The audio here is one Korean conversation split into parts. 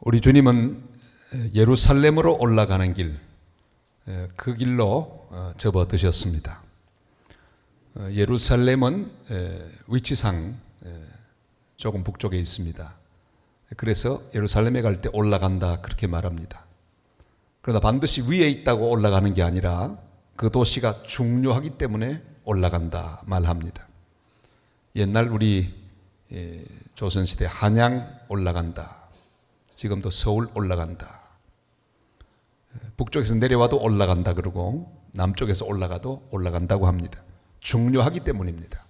우리 주님은 예루살렘으로 올라가는 길, 그 길로 접어드셨습니다. 예루살렘은 위치상 조금 북쪽에 있습니다. 그래서 예루살렘에 갈 때 올라간다 그렇게 말합니다. 그러나 반드시 위에 있다고 올라가는 게 아니라 그 도시가 중요하기 때문에 올라간다 말합니다. 옛날 우리 조선시대 한양 올라간다, 지금도 서울 올라간다, 북쪽에서 내려와도 올라간다 그러고 남쪽에서 올라가도 올라간다고 합니다. 중요하기 때문입니다.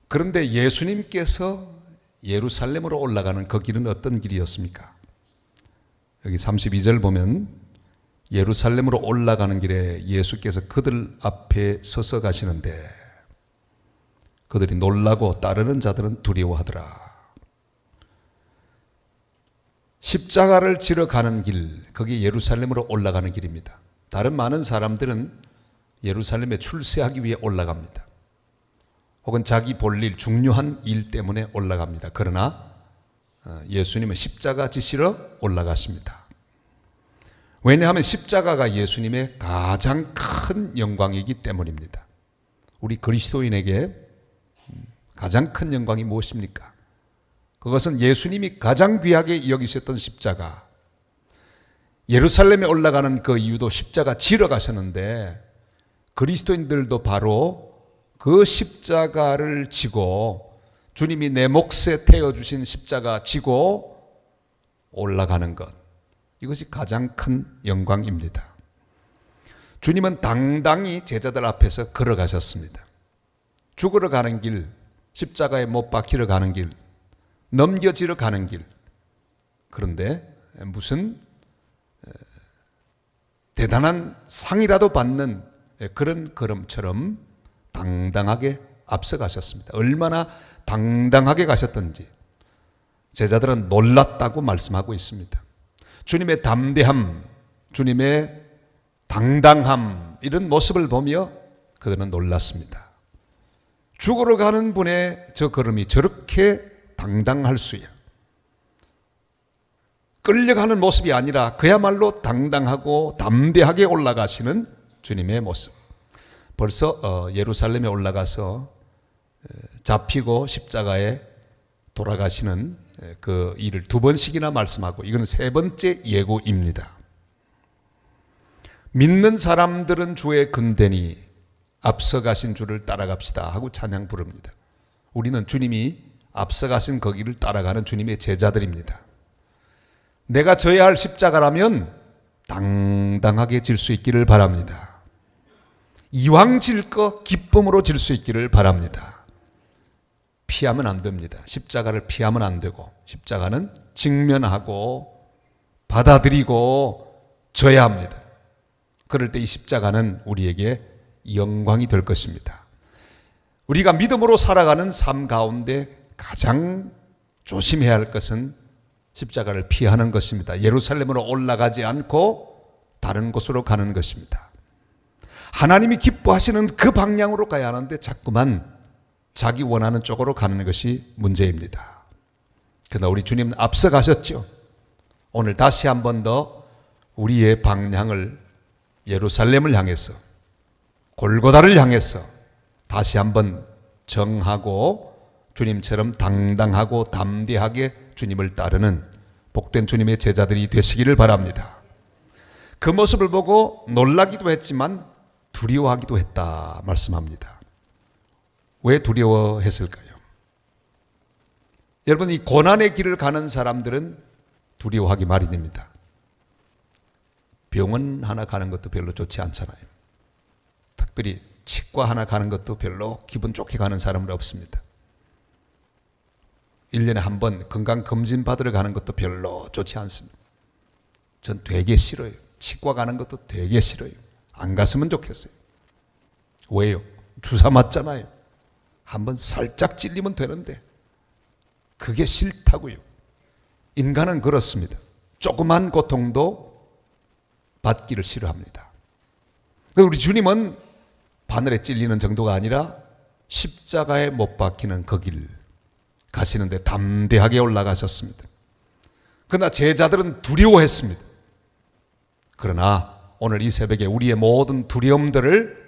그런데 예수님께서 예루살렘으로 올라가는 그 길은 어떤 길이었습니까? 여기 32절 보면 예루살렘으로 올라가는 길에 예수께서 그들 앞에 서서 가시는데 그들이 놀라고 따르는 자들은 두려워하더라. 십자가를 지러 가는 길, 그게 예루살렘으로 올라가는 길입니다. 다른 많은 사람들은 예루살렘에 출세하기 위해 올라갑니다. 혹은 자기 볼 일, 중요한 일 때문에 올라갑니다. 그러나 예수님은 십자가 지시러 올라가십니다. 왜냐하면 십자가가 예수님의 가장 큰 영광이기 때문입니다. 우리 그리스도인에게 가장 큰 영광이 무엇입니까? 그것은 예수님이 가장 귀하게 여기셨던 십자가. 예루살렘에 올라가는 그 이유도 십자가 지러 가셨는데 그리스도인들도 바로 그 십자가를 지고 주님이 내 몫에 태워주신 십자가 지고 올라가는 것, 이것이 가장 큰 영광입니다. 주님은 당당히 제자들 앞에서 걸어가셨습니다. 죽으러 가는 길, 십자가에 못 박히러 가는 길, 넘겨지러 가는 길. 그런데 무슨 대단한 상이라도 받는 그런 걸음처럼 당당하게 앞서가셨습니다. 얼마나 당당하게 가셨던지 제자들은 놀랐다고 말씀하고 있습니다. 주님의 담대함, 주님의 당당함, 이런 모습을 보며 그들은 놀랐습니다. 죽으러 가는 분의 저 걸음이 저렇게 당당할 수야. 끌려가는 모습이 아니라 그야말로 당당하고 담대하게 올라가시는 주님의 모습. 벌써 예루살렘에 올라가서 잡히고 십자가에 돌아가시는 그 일을 두 번씩이나 말씀하고, 이건 세 번째 예고입니다. 믿는 사람들은 주의 근대니 앞서가신 주를 따라갑시다 하고 찬양 부릅니다. 우리는 주님이 앞서가신 그 길을 따라가는 주님의 제자들입니다. 내가 져야 할 십자가라면 당당하게 질 수 있기를 바랍니다. 이왕 질 거 기쁨으로 질 수 있기를 바랍니다. 피하면 안 됩니다. 십자가를 피하면 안 되고, 십자가는 직면하고 받아들이고 져야 합니다. 그럴 때 이 십자가는 우리에게 영광이 될 것입니다. 우리가 믿음으로 살아가는 삶 가운데 가장 조심해야 할 것은 십자가를 피하는 것입니다. 예루살렘으로 올라가지 않고 다른 곳으로 가는 것입니다. 하나님이 기뻐하시는 그 방향으로 가야 하는데 자꾸만 자기 원하는 쪽으로 가는 것이 문제입니다. 그러나 우리 주님은 앞서 가셨죠. 오늘 다시 한 번 더 우리의 방향을 예루살렘을 향해서, 골고다를 향해서 다시 한번 정하고 주님처럼 당당하고 담대하게 주님을 따르는 복된 주님의 제자들이 되시기를 바랍니다. 그 모습을 보고 놀라기도 했지만 두려워하기도 했다 말씀합니다. 왜 두려워했을까요? 여러분, 이 고난의 길을 가는 사람들은 두려워하기 마련입니다. 병원 하나 가는 것도 별로 좋지 않잖아요. 특별히 치과 하나 가는 것도 별로 기분 좋게 가는 사람은 없습니다. 1년에 한 번 건강검진 받으러 가는 것도 별로 좋지 않습니다. 전 되게 싫어요. 치과 가는 것도 되게 싫어요. 안 갔으면 좋겠어요. 왜요? 주사 맞잖아요. 한번 살짝 찔리면 되는데 그게 싫다고요. 인간은 그렇습니다. 조그만 고통도 받기를 싫어합니다. 우리 주님은 바늘에 찔리는 정도가 아니라 십자가에 못 박히는 그 길 가시는데 담대하게 올라가셨습니다. 그러나 제자들은 두려워했습니다. 그러나 오늘 이 새벽에 우리의 모든 두려움들을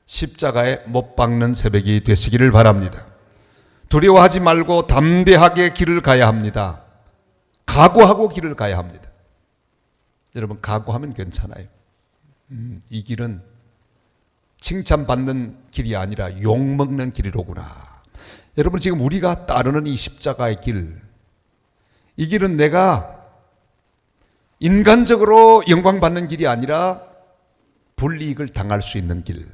십자가에 못 박는 새벽이 되시기를 바랍니다. 두려워하지 말고 담대하게 길을 가야 합니다. 각오하고 길을 가야 합니다. 여러분, 각오하면 괜찮아요. 이 길은 칭찬받는 길이 아니라 욕먹는 길이로구나. 여러분, 지금 우리가 따르는 이 십자가의 길, 이 길은 내가 인간적으로 영광받는 길이 아니라 불이익을 당할 수 있는 길,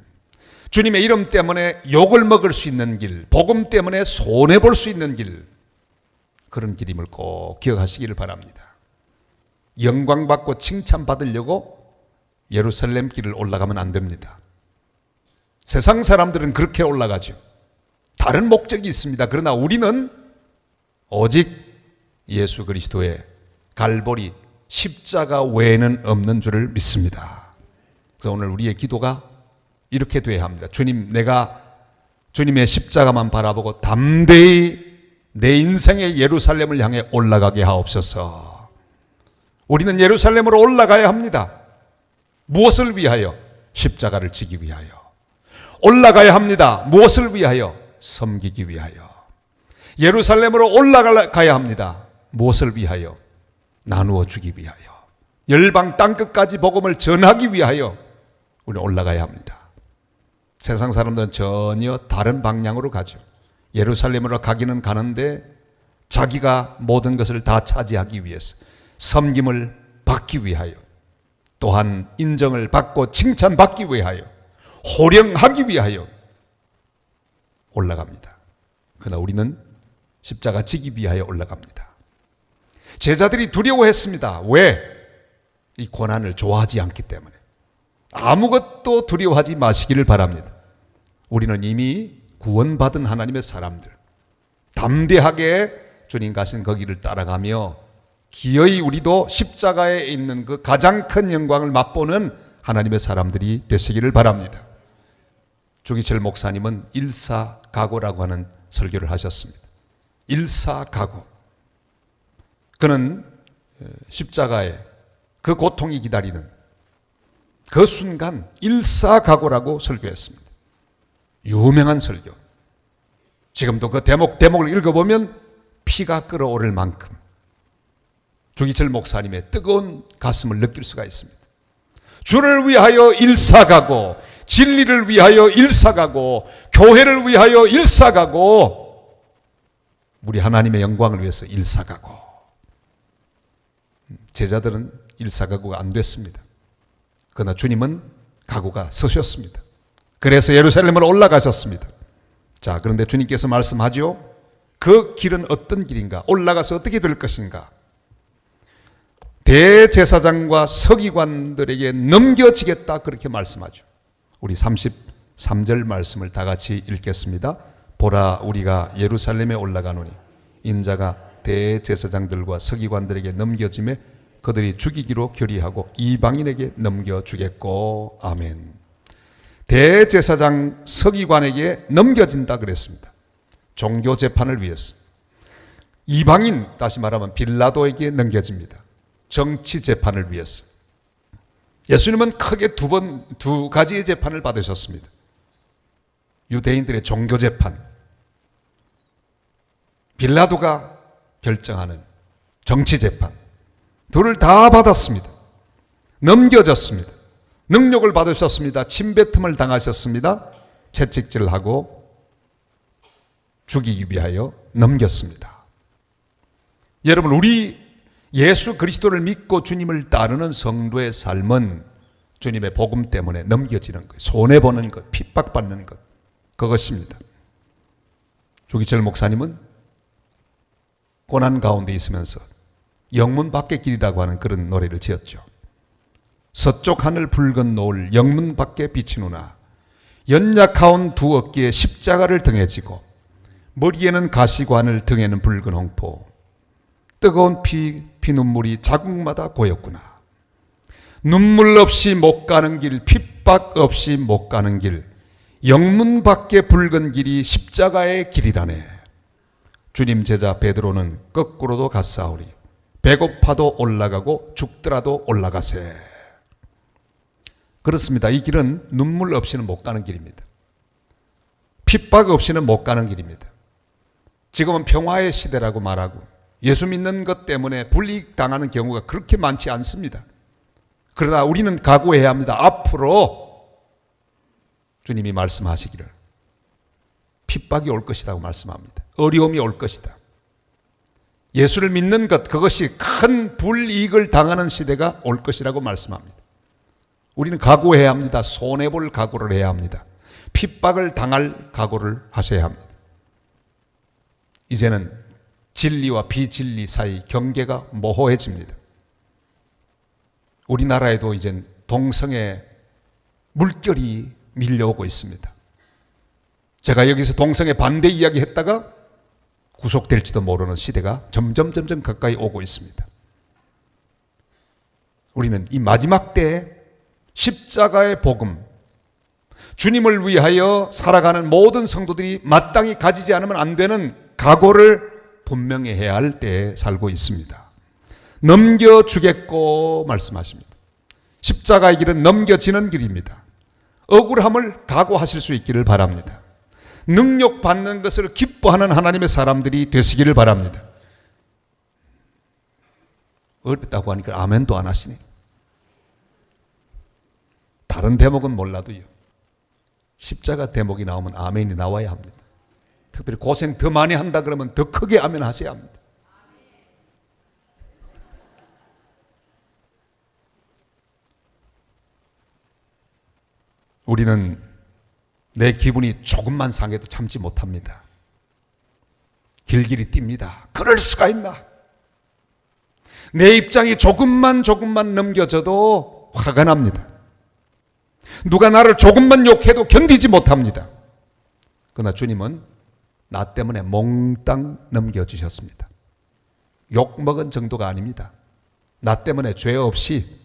주님의 이름 때문에 욕을 먹을 수 있는 길, 복음 때문에 손해볼 수 있는 길, 그런 길임을 꼭 기억하시기를 바랍니다. 영광받고 칭찬받으려고 예루살렘 길을 올라가면 안 됩니다. 세상 사람들은 그렇게 올라가죠. 다른 목적이 있습니다. 그러나 우리는 오직 예수 그리스도의 갈보리 십자가 외에는 없는 줄을 믿습니다. 그래서 오늘 우리의 기도가 이렇게 돼야 합니다. 주님, 내가 주님의 십자가만 바라보고 담대히 내 인생의 예루살렘을 향해 올라가게 하옵소서. 우리는 예루살렘으로 올라가야 합니다. 무엇을 위하여? 십자가를 지기 위하여. 올라가야 합니다. 무엇을 위하여? 섬기기 위하여. 예루살렘으로 올라가야 합니다. 무엇을 위하여? 나누어 주기 위하여. 열방 땅끝까지 복음을 전하기 위하여 우리는 올라가야 합니다. 세상 사람들은 전혀 다른 방향으로 가죠. 예루살렘으로 가기는 가는데 자기가 모든 것을 다 차지하기 위해서, 섬김을 받기 위하여, 또한 인정을 받고 칭찬받기 위하여, 호령하기 위하여 올라갑니다. 그러나 우리는 십자가 지기 위하여 올라갑니다. 제자들이 두려워했습니다. 왜? 이 고난을 좋아하지 않기 때문에. 아무것도 두려워하지 마시기를 바랍니다. 우리는 이미 구원받은 하나님의 사람들, 담대하게 주님 가신 그 길을 따라가며 기어이 우리도 십자가에 있는 그 가장 큰 영광을 맛보는 하나님의 사람들이 되시기를 바랍니다. 조기철 목사님은 일사각오라고 하는 설교를 하셨습니다. 일사각오. 그는 십자가에 그 고통이 기다리는 그 순간 일사각오라고 설교했습니다. 유명한 설교. 지금도 그 대목을 읽어보면 피가 끓어오를 만큼 조기철 목사님의 뜨거운 가슴을 느낄 수가 있습니다. 주를 위하여 일사각오, 진리를 위하여 일사각오, 교회를 위하여 일사각오, 우리 하나님의 영광을 위해서 일사각오. 제자들은 일사각오가 안 됐습니다. 그러나 주님은 각오가 서셨습니다. 그래서 예루살렘으로 올라가셨습니다. 자, 그런데 주님께서 말씀하죠. 그 길은 어떤 길인가? 올라가서 어떻게 될 것인가? 대제사장과 서기관들에게 넘겨지겠다, 그렇게 말씀하죠. 우리 33절 말씀을 다 같이 읽겠습니다. 보라, 우리가 예루살렘에 올라가노니 인자가 대제사장들과 서기관들에게 넘겨짐에 그들이 죽이기로 결의하고 이방인에게 넘겨주겠고. 아멘. 대제사장 서기관에게 넘겨진다 그랬습니다. 종교 재판을 위해서. 이방인, 다시 말하면 빌라도에게 넘겨집니다. 정치 재판을 위해서. 예수님은 크게 두 가지의 재판을 받으셨습니다. 유대인들의 종교 재판, 빌라도가 결정하는 정치 재판, 둘을 다 받았습니다. 넘겨졌습니다. 능력을 받으셨습니다. 침뱉음을 당하셨습니다. 채찍질하고 죽이기 위하여 넘겼습니다. 여러분, 우리 예수 그리스도를 믿고 주님을 따르는 성도의 삶은 주님의 복음 때문에 넘겨지는 것, 손해보는 것, 핍박받는 것, 그것입니다. 조기철 목사님은 고난 가운데 있으면서 영문 밖의 길이라고 하는 그런 노래를 지었죠. 서쪽 하늘 붉은 노을 영문 밖에 비치누나 연약하온 두 어깨에 십자가를 등에 지고 머리에는 가시관을 등에는 붉은 홍포 뜨거운 피눈물이 자국마다 고였구나. 눈물 없이 못 가는 길, 핍박 없이 못 가는 길, 영문 밖에 붉은 길이 십자가의 길이라네. 주님 제자 베드로는 거꾸로도 갔사오리. 배고파도 올라가고 죽더라도 올라가세. 그렇습니다. 이 길은 눈물 없이는 못 가는 길입니다. 핍박 없이는 못 가는 길입니다. 지금은 평화의 시대라고 말하고 예수 믿는 것 때문에 불이익 당하는 경우가 그렇게 많지 않습니다. 그러나 우리는 각오해야 합니다. 앞으로 주님이 말씀하시기를 핍박이 올 것이라고 말씀합니다. 어려움이 올 것이다. 예수를 믿는 것, 그것이 큰 불이익을 당하는 시대가 올 것이라고 말씀합니다. 우리는 각오해야 합니다. 손해볼 각오를 해야 합니다. 핍박을 당할 각오를 하셔야 합니다. 이제는 진리와 비진리 사이 경계가 모호해집니다. 우리나라에도 이젠 동성애 물결이 밀려오고 있습니다. 제가 여기서 동성애 반대 이야기 했다가 구속될지도 모르는 시대가 점점 가까이 오고 있습니다. 우리는 이 마지막 때에 십자가의 복음, 주님을 위하여 살아가는 모든 성도들이 마땅히 가지지 않으면 안 되는 각오를 분명히 해야 할 때에 살고 있습니다. 넘겨주겠고 말씀하십니다. 십자가의 길은 넘겨지는 길입니다. 억울함을 각오하실 수 있기를 바랍니다. 능력받는 것을 기뻐하는 하나님의 사람들이 되시기를 바랍니다. 어렵다고 하니까 아멘도 안 하시네. 다른 대목은 몰라도요, 십자가 대목이 나오면 아멘이 나와야 합니다. 특별히 고생 더 많이 한다 그러면 더 크게 아멘 하셔야 합니다. 우리는 내 기분이 조금만 상해도 참지 못합니다. 길길이 뜁니다. 그럴 수가 있나? 내 입장이 조금만 넘겨져도 화가 납니다. 누가 나를 조금만 욕해도 견디지 못합니다. 그러나 주님은 나 때문에 몽땅 넘겨주셨습니다. 욕먹은 정도가 아닙니다. 나 때문에 죄 없이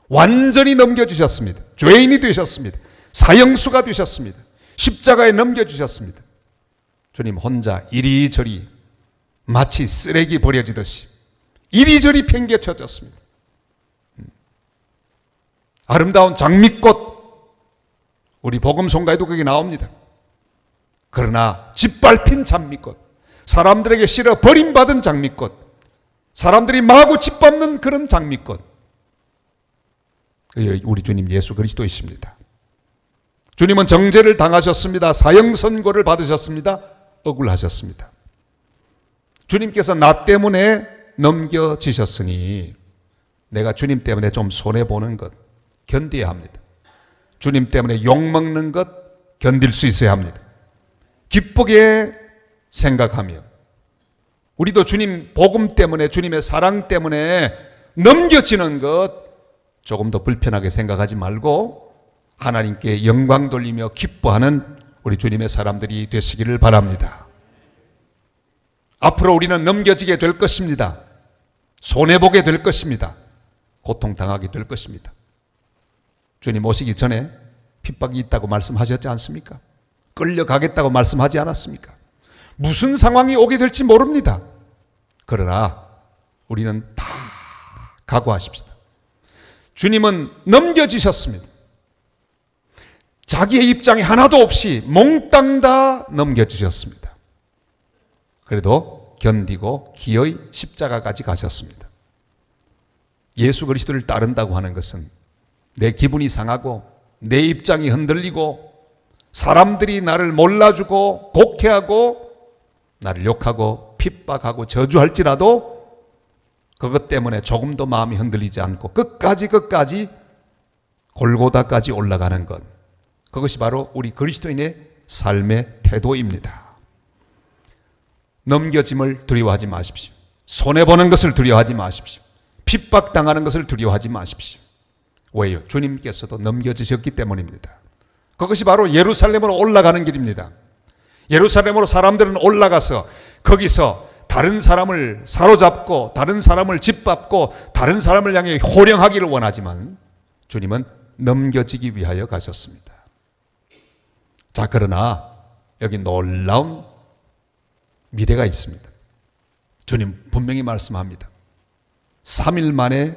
완전히 넘겨주셨습니다. 죄인이 되셨습니다. 사형수가 되셨습니다. 십자가에 넘겨주셨습니다. 주님 혼자 이리저리 마치 쓰레기 버려지듯이 이리저리 팽개쳐졌습니다. 아름다운 장미꽃, 우리 복음송가에도 그게 나옵니다. 그러나 짓밟힌 장미꽃, 사람들에게 실어 버림받은 장미꽃, 사람들이 마구 짓밟는 그런 장미꽃, 우리 주님 예수 그리스도이십니다. 주님은 정죄를 당하셨습니다. 사형 선고를 받으셨습니다. 억울하셨습니다. 주님께서 나 때문에 넘겨지셨으니 내가 주님 때문에 좀 손해보는 것 견뎌야 합니다. 주님 때문에 욕먹는 것 견딜 수 있어야 합니다. 기쁘게 생각하며 우리도 주님 복음 때문에, 주님의 사랑 때문에 넘겨지는 것 조금 더 불편하게 생각하지 말고 하나님께 영광 돌리며 기뻐하는 우리 주님의 사람들이 되시기를 바랍니다. 앞으로 우리는 넘겨지게 될 것입니다. 손해보게 될 것입니다. 고통당하게 될 것입니다. 주님 오시기 전에 핍박이 있다고 말씀하셨지 않습니까? 끌려가겠다고 말씀하지 않았습니까? 무슨 상황이 오게 될지 모릅니다. 그러나 우리는 다 각오하십시다. 주님은 넘겨지셨습니다. 자기의 입장이 하나도 없이 몽땅 다 넘겨주셨습니다. 그래도 견디고 기어이 십자가까지 가셨습니다. 예수 그리스도를 따른다고 하는 것은 내 기분이 상하고 내 입장이 흔들리고 사람들이 나를 몰라주고 곡해하고 나를 욕하고 핍박하고 저주할지라도 그것 때문에 조금도 마음이 흔들리지 않고 끝까지 골고다까지 올라가는 것, 그것이 바로 우리 그리스도인의 삶의 태도입니다. 넘겨짐을 두려워하지 마십시오. 손해보는 것을 두려워하지 마십시오. 핍박당하는 것을 두려워하지 마십시오. 왜요? 주님께서도 넘겨지셨기 때문입니다. 그것이 바로 예루살렘으로 올라가는 길입니다. 예루살렘으로 사람들은 올라가서 거기서 다른 사람을 사로잡고 다른 사람을 짓밟고 다른 사람을 향해 호령하기를 원하지만 주님은 넘겨지기 위하여 가셨습니다. 자, 그러나 여기 놀라운 미래가 있습니다. 주님 분명히 말씀합니다. 3일 만에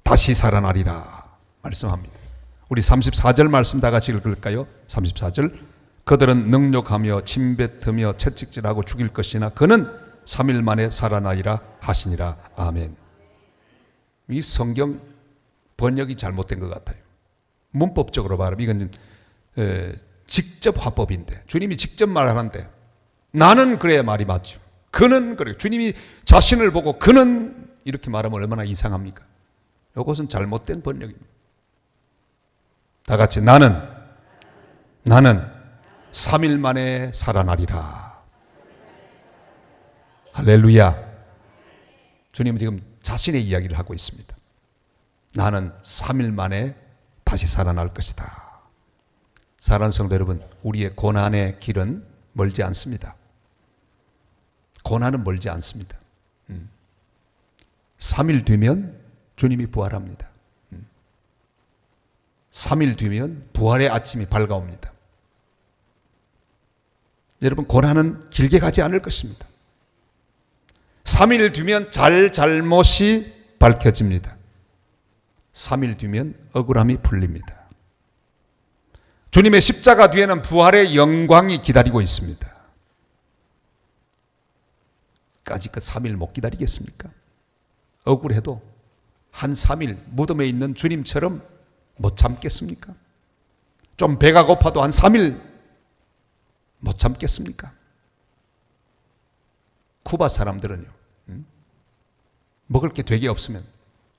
다시 살아나리라 말씀합니다. 우리 34절 말씀 다 같이 읽을까요? 34절. 그들은 능욕하며 침뱉으며 채찍질하고 죽일 것이나 그는 3일 만에 살아나리라 하시니라. 아멘. 이 성경 번역이 잘못된 것 같아요. 문법적으로 말하면 이건 직접 화법인데, 주님이 직접 말하는데 나는 그래야 말이 맞죠. 그는 그래요. 주님이 자신을 보고 그는 이렇게 말하면 얼마나 이상합니까? 이것은 잘못된 번역입니다. 다 같이 나는 3일 만에 살아나리라. 할렐루야. 주님은 지금 자신의 이야기를 하고 있습니다. 나는 3일 만에 다시 살아날 것이다. 사랑하는 성도 여러분, 우리의 고난의 길은 멀지 않습니다. 고난은 멀지 않습니다. 3일 뒤면 주님이 부활합니다. 3일 뒤면 부활의 아침이 밝아옵니다. 여러분, 고난은 길게 가지 않을 것입니다. 3일 뒤면 잘못이 밝혀집니다. 3일 뒤면 억울함이 풀립니다. 주님의 십자가 뒤에는 부활의 영광이 기다리고 있습니다. 까짓 그 3일 못 기다리겠습니까? 억울해도 한 3일 무덤에 있는 주님처럼 못 참겠습니까? 좀 배가 고파도 한 3일 못 참겠습니까? 쿠바 사람들은요, 먹을 게 되게 없으면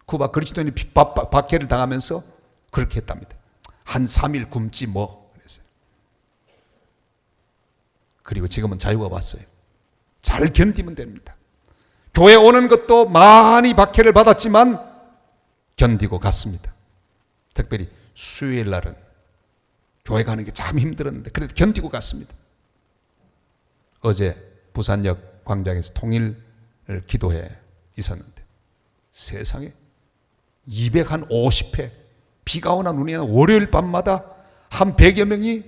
쿠바 그리스도인이 박해를 당하면서 그렇게 했답니다. 한 3일 굶지 뭐 그랬어요. 그리고 지금은 자유가 왔어요. 잘 견디면 됩니다. 교회 오는 것도 많이 박해를 받았지만 견디고 갔습니다. 특별히 수요일 날은 교회 가는 게 참 힘들었는데 그래도 견디고 갔습니다. 어제 부산역 광장에서 통일 기도회 있었는데 세상에 250회 비가 오나 눈이 오나 월요일 밤마다 한 100여 명이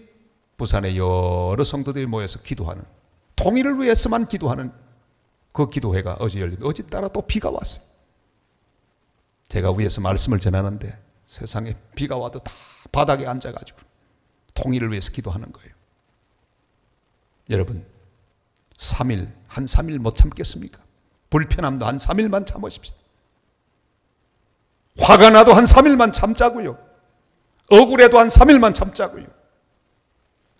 부산의 여러 성도들이 모여서 기도하는, 통일을 위해서만 기도하는 그 기도회가 어제 열리는데 어제 따라 또 비가 왔어요. 제가 위에서 말씀을 전하는데 세상에 비가 와도 다 바닥에 앉아가지고 통일을 위해서 기도하는 거예요. 여러분, 한 3일 못 참겠습니까? 불편함도 한 3일만 참으십시다. 화가 나도 한 3일만 참자고요. 억울해도 한 3일만 참자고요.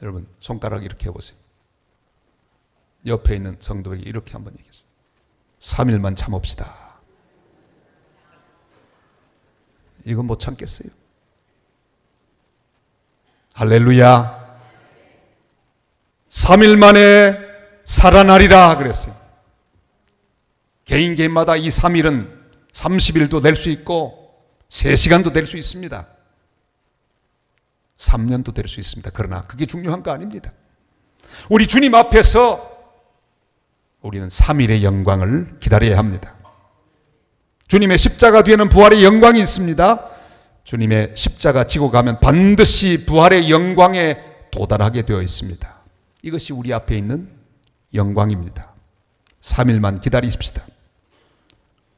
여러분, 손가락 이렇게 해보세요. 옆에 있는 성도에게 이렇게 한번 얘기했어요. 3일만 참읍시다. 이건 못 참겠어요. 할렐루야. 3일 만에 살아나리라 그랬어요. 개인마다 이 3일은 30일도 될 수 있고 3시간도 될 수 있습니다. 3년도 될 수 있습니다. 그러나 그게 중요한 거 아닙니다. 우리 주님 앞에서 우리는 3일의 영광을 기다려야 합니다. 주님의 십자가 뒤에는 부활의 영광이 있습니다. 주님의 십자가 지고 가면 반드시 부활의 영광에 도달하게 되어 있습니다. 이것이 우리 앞에 있는 영광입니다. 3일만 기다리십시다.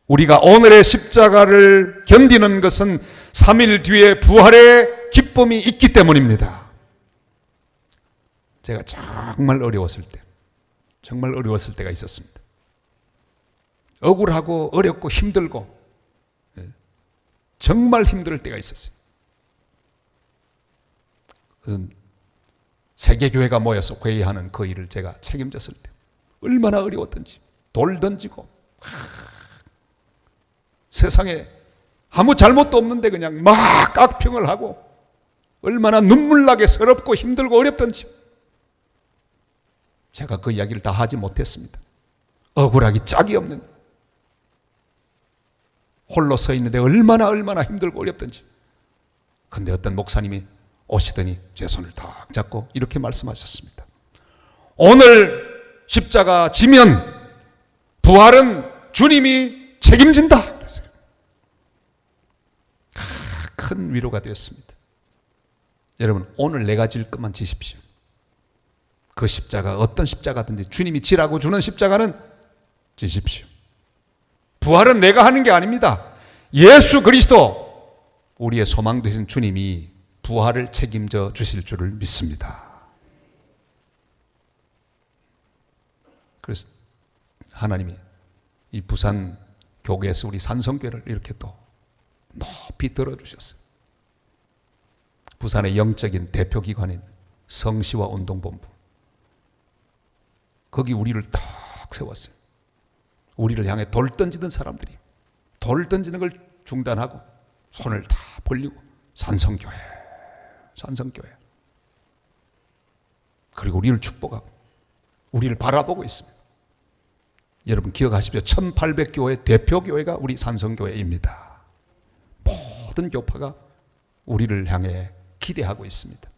우리가 오늘의 십자가를 견디는 것은 3일 뒤에 부활의 기쁨이 있기 때문입니다. 제가 정말 어려웠을 때가 있었습니다. 억울하고 어렵고 힘들고 정말 힘들 때가 있었어요. 그래서 세계교회가 모여서 회의하는 그 일을 제가 책임졌을 때 얼마나 어려웠던지, 돌 던지고 세상에 아무 잘못도 없는데 그냥 막 악평을 하고 얼마나 눈물나게 서럽고 힘들고 어렵던지 제가 그 이야기를 다 하지 못했습니다. 억울하기 짝이 없는, 홀로 서 있는데 얼마나 힘들고 어렵던지. 근데 어떤 목사님이 오시더니 제 손을 탁 잡고 이렇게 말씀하셨습니다. 오늘 십자가 지면 부활은 주님이 책임진다 그랬어요. 큰 위로가 되었습니다. 여러분, 오늘 내가 질 것만 지십시오. 그 십자가 어떤 십자가든지 주님이 지라고 주는 십자가는 지십시오. 부활은 내가 하는 게 아닙니다. 예수 그리스도, 우리의 소망 되신 주님이 부활을 책임져 주실 줄을 믿습니다. 그래서 하나님이 이 부산 교계에서 우리 산성교회를 이렇게 또 높이 들어주셨어요. 부산의 영적인 대표기관인 성시와 운동본부, 거기 우리를 딱 세웠어요. 우리를 향해 돌 던지던 사람들이 돌 던지는 걸 중단하고 손을 다 벌리고 산성교회, 산성교회. 그리고 우리를 축복하고 우리를 바라보고 있습니다. 여러분 기억하십시오. 1800교회 대표교회가 우리 산성교회입니다. 모든 교파가 우리를 향해 기대하고 있습니다.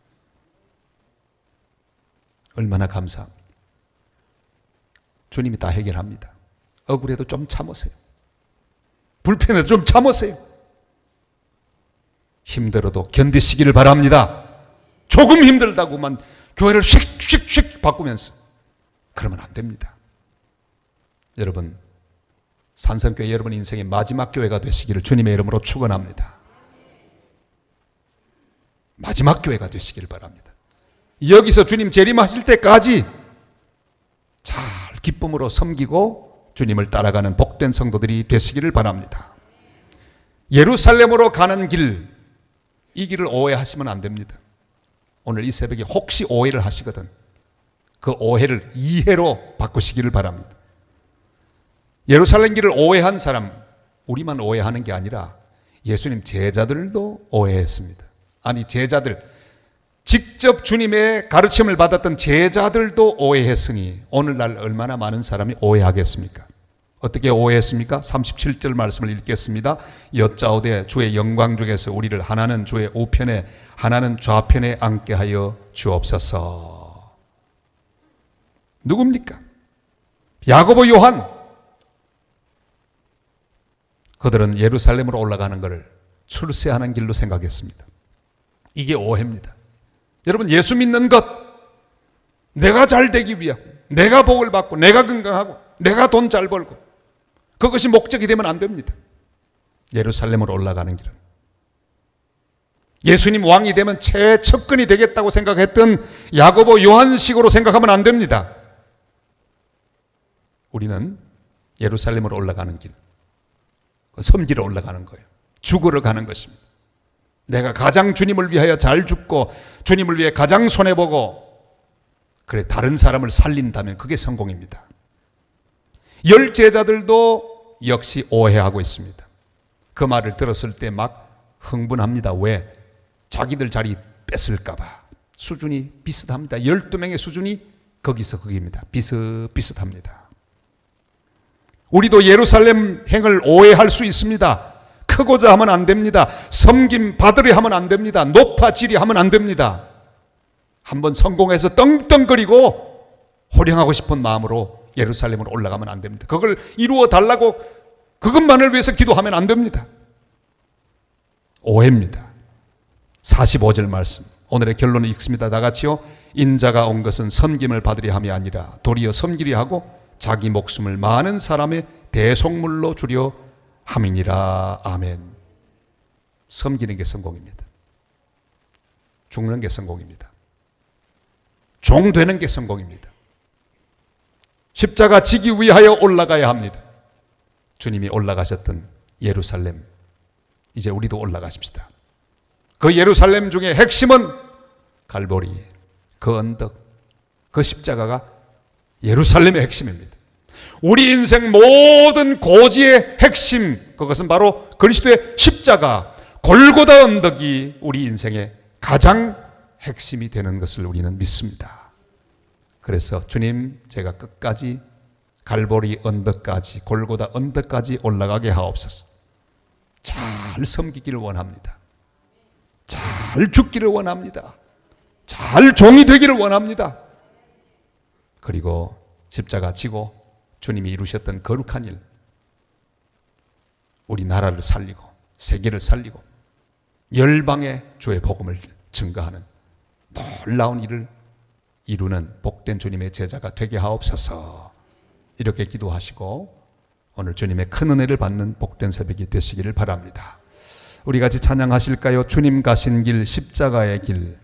얼마나 감사합니다. 주님이 다 해결합니다. 억울해도 좀 참으세요. 불편해도 좀 참으세요. 힘들어도 견디시기를 바랍니다. 조금 힘들다고만 교회를 휙휙휙 바꾸면서 그러면 안 됩니다. 여러분, 산성교회 여러분 인생의 마지막 교회가 되시기를 주님의 이름으로 축원합니다. 마지막 교회가 되시기를 바랍니다. 여기서 주님 재림하실 때까지 잘 기쁨으로 섬기고 주님을 따라가는 복된 성도들이 되시기를 바랍니다. 예루살렘으로 가는 길, 이 길을 오해하시면 안 됩니다. 오늘 이 새벽에 혹시 오해를 하시거든 그 오해를 이해로 바꾸시기를 바랍니다. 예루살렘 길을 오해한 사람, 우리만 오해하는 게 아니라 예수님 제자들도 오해했습니다. 아니, 제자들, 직접 주님의 가르침을 받았던 제자들도 오해했으니 오늘날 얼마나 많은 사람이 오해하겠습니까? 어떻게 오해했습니까? 37절 말씀을 읽겠습니다. 여짜오되 주의 영광 중에서 우리를 하나는 주의 우편에 하나는 좌편에 앉게 하여 주옵소서. 누굽니까? 야고보, 요한. 그들은 예루살렘으로 올라가는 것을 출세하는 길로 생각했습니다. 이게 오해입니다. 여러분, 예수 믿는 것, 내가 잘 되기 위하고, 내가 복을 받고, 내가 건강하고, 내가 돈 잘 벌고, 그것이 목적이 되면 안 됩니다. 예루살렘으로 올라가는 길은 예수님 왕이 되면 최측근이 되겠다고 생각했던 야고보, 요한식으로 생각하면 안 됩니다. 우리는 예루살렘으로 올라가는 길, 섬기러 올라가는 거예요. 죽으러 가는 것입니다. 내가 가장 주님을 위하여 잘 죽고 주님을 위해 가장 손해보고 그래 다른 사람을 살린다면 그게 성공입니다. 열 제자들도 역시 오해하고 있습니다. 그 말을 들었을 때 막 흥분합니다. 왜? 자기들 자리 뺏을까 봐. 수준이 비슷합니다. 12명의 수준이 거기서 거기입니다. 비슷비슷합니다. 우리도 예루살렘 행을 오해할 수 있습니다. 크고자 하면 안 됩니다. 섬김 받으려 하면 안 됩니다. 높아지려 하면 안 됩니다. 한번 성공해서 떵떵거리고 호령하고 싶은 마음으로 예루살렘으로 올라가면 안 됩니다. 그걸 이루어 달라고 그것만을 위해서 기도하면 안 됩니다. 오해입니다. 45절 말씀, 오늘의 결론을 읽습니다. 다 같이요. 인자가 온 것은 섬김을 받으려 함이 아니라 도리어 섬기려 하고 자기 목숨을 많은 사람의 대속물로 주려 함이니라. 아멘. 섬기는 게 성공입니다. 죽는 게 성공입니다. 종 되는 게 성공입니다. 십자가 지기 위하여 올라가야 합니다. 주님이 올라가셨던 예루살렘, 이제 우리도 올라가십시다. 그 예루살렘 중에 핵심은 갈보리, 그 언덕, 그 십자가가 예루살렘의 핵심입니다. 우리 인생 모든 고지의 핵심, 그것은 바로 그리스도의 십자가, 골고다 언덕이 우리 인생의 가장 핵심이 되는 것을 우리는 믿습니다. 그래서 주님, 제가 끝까지 갈보리 언덕까지, 골고다 언덕까지 올라가게 하옵소서. 잘 섬기기를 원합니다. 잘 죽기를 원합니다. 잘 종이 되기를 원합니다. 그리고 십자가 지고 주님이 이루셨던 거룩한 일, 우리 나라를 살리고 세계를 살리고 열방에 주의 복음을 증거하는 놀라운 일을 이루는 복된 주님의 제자가 되게 하옵소서. 이렇게 기도하시고 오늘 주님의 큰 은혜를 받는 복된 새벽이 되시기를 바랍니다. 우리 같이 찬양하실까요? 주님 가신 길, 십자가의 길.